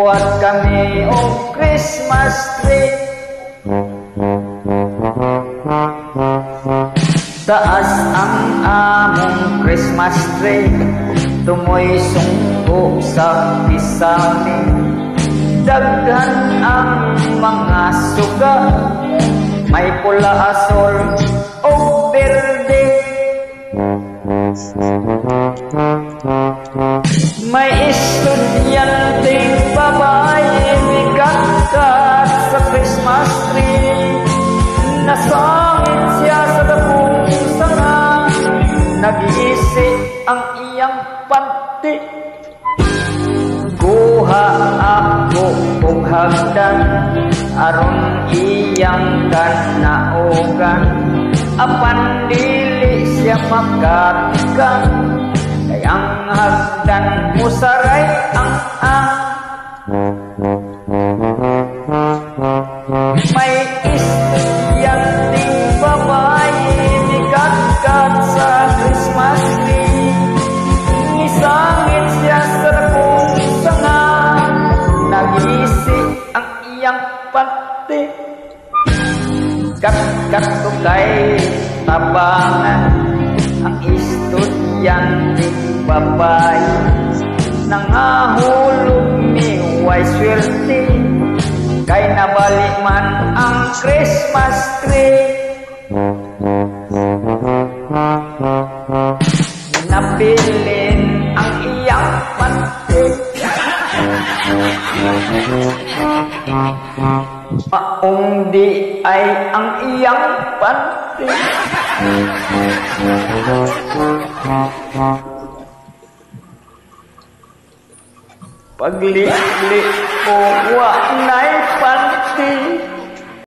buhat kami o Christmas tree. Taas ang among Christmas tree, tumoy sungko sa pisami. Daghan ang mga suga, may pula, asol o berde. May estudyanteng babae mikat-kat sa Christmas tree. Nasangit siya sa dabong sanga, nag-iisi ang iyang panty. Kuha ako og hagdan aron iyang kanaogan, apan dili siya makatikan, kay ang hagdan musaray ang may estudyanteng babae mikat-kat sa Christmas tree. Nisangit siya sa dabong sanga, nag-iisi ang iyang panty. Kat-kat ko kay tabangan ang estudyanteng babae, nangahulog ni way swerte, kay nabali man ang Christmas tree. Napilin ang iyang panty, maong di ay ang iyang panty. Pagli-li ko wa na'y panty.